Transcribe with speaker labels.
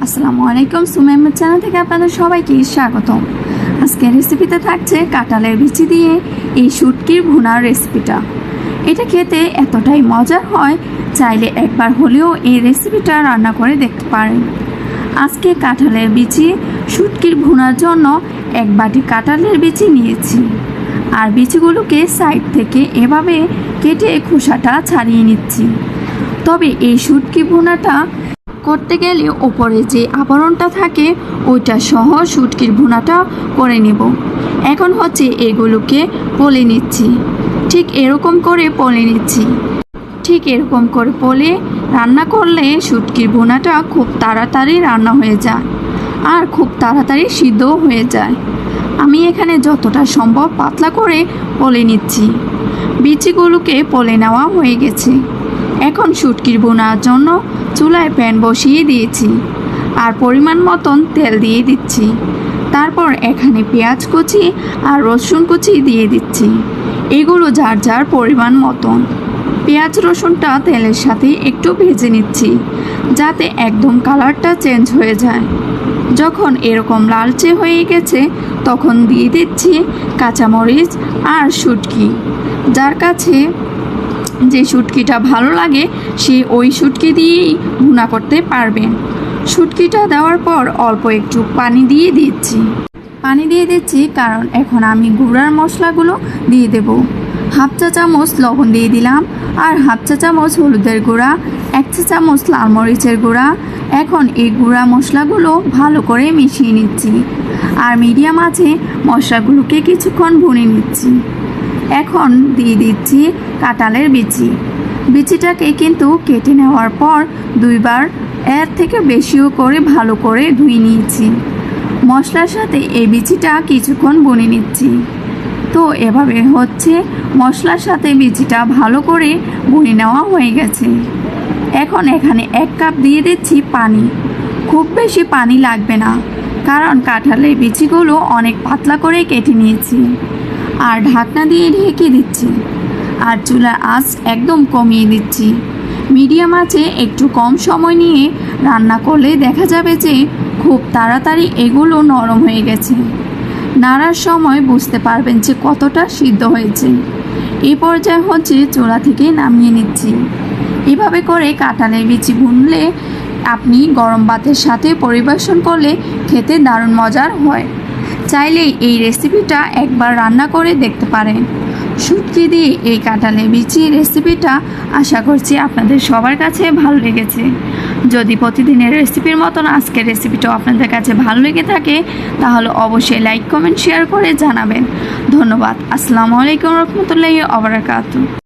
Speaker 1: আসসালামু আলাইকুম। সুমাইয়া চ্যানেল থেকে আপনাদের সবাইকে স্বাগতম। আজকের রেসিপিতে থাকছে কাঁঠালের বিচি দিয়ে এই শুটকির ভুনার রেসিপিটা। এটা খেতে এতটাই মজার হয়, চাইলে একবার হলেও এই রেসিপিটা রান্না করে দেখতে পারেন। আজকে কাঁঠালের বিচি শুটকির ভুনার জন্য এক বাটি কাঁঠালের বিচি নিয়েছি, আর বিচিগুলোকে সাইড থেকে এভাবে কেটে খোসাটা ছাড়িয়ে নিচ্ছি। তবে এই শুটকি ভুনাটা করতে গেলে ওপরে যে আবরণটা থাকে ওইটা সহ শুটকির ভুনাটা করে নেব। এখন হচ্ছে এগুলোকে পলে নিচ্ছি, ঠিক এরকম করে পলে নিচ্ছি। ঠিক এরকম করে পলে রান্না করলে শুটকির ভুনাটা খুব তাড়াতাড়ি রান্না হয়ে যায় আর খুব তাড়াতাড়ি সিদ্ধও হয়ে যায়। আমি এখানে যতটা সম্ভব পাতলা করে পলে নিচ্ছি। বিচিগুলোকে পলে নেওয়া হয়ে গেছে। এখন শুটকির ভুনার জন্য চুলায় প্যান বসিয়ে দিয়েছি আর পরিমাণ মতন তেল দিয়ে দিচ্ছি। তারপর এখানে পেঁয়াজ কুচি আর রসুন কুচি দিয়ে দিচ্ছি, এগুলো যার যার পরিমাণ মতন। পেঁয়াজ রসুনটা তেলের সাথে একটু ভেজে নিচ্ছি যাতে একদম কালারটা চেঞ্জ হয়ে যায়। যখন এরকম লালচে হয়ে গেছে তখন দিয়ে দিচ্ছি কাঁচামরিচ আর শুটকি। যার কাছে যে শুটকিটা ভালো লাগে সে ওই শুটকি দিয়েই ভুনা করতে পারবেন। শুটকিটা দেওয়ার পর অল্প একটু পানি দিয়ে দিচ্ছি কারণ এখন আমি গুঁড়ার মশলাগুলো দিয়ে দেব। হাফ চা চামচ লবণ দিয়ে দিলাম আর হাফ চা চামচ হলুদের গুঁড়া, 1 চা চামচ লাল মরিচের গুঁড়া। এখন এই গুঁড়া মশলাগুলো ভালো করে মিশিয়ে নিচ্ছি আর মিডিয়াম আঁচে মশলাগুলোকে কিছুক্ষণ ভুনে নিচ্ছি। এখন দিয়ে দিচ্ছি কাঁঠালের বিচিটাকে কিন্তু কেটে নেওয়ার পর 2 বার এর থেকে বেশিও করে ভালো করে ধুয়ে নিয়েছি। মশলার সাথে এই বিচিটা কিছুক্ষণ ভুনে নিচ্ছি। তো এভাবে হচ্ছে মশলার সাথে বিচিটা ভালো করে ভুনে নেওয়া হয়ে গেছে। এখন এখানে 1 কাপ দিয়ে দিচ্ছি পানি। খুব বেশি পানি লাগবে না কারণ কাঁঠালের বিচিগুলো অনেক পাতলা করে কেটে নিয়েছি। আর ঢাকনা দিয়ে ঢেকে দিচ্ছি আর চুলার আঁচ একদম কমিয়ে দিচ্ছি। মিডিয়াম আঁচে একটু কম সময় নিয়ে রান্না করলে দেখা যাবে যে খুব তাড়াতাড়ি এগুলো নরম হয়ে গেছে। নাড়ার সময় বুঝতে পারবেন যে কতটা সিদ্ধ হয়েছে। এই পর্যায়ে হচ্ছে চুলা থেকে নামিয়ে নিচ্ছি। এভাবে করে কাঁঠালের বিচি ভুনলে আপনি গরম ভাতের সাথে পরিবেশন করলে খেতে দারুণ মজার হয়। চাইলেই এই রেসিপিটা একবার রান্না করে দেখতে পারেন। শুটকি দিয়ে এই কাঁঠালের বিচি রেসিপিটা আশা করছি আপনাদের সবার কাছে ভালো লেগেছে। যদি প্রতিদিনের রেসিপির মতন আজকের রেসিপিটাও আপনাদের কাছে ভালো লেগে থাকে তাহলে অবশ্যই লাইক কমেন্ট শেয়ার করে জানাবেন। ধন্যবাদ। আসসালামু আলাইকুম রহমতুল্লাহি ওয়া বারাকাতুহু।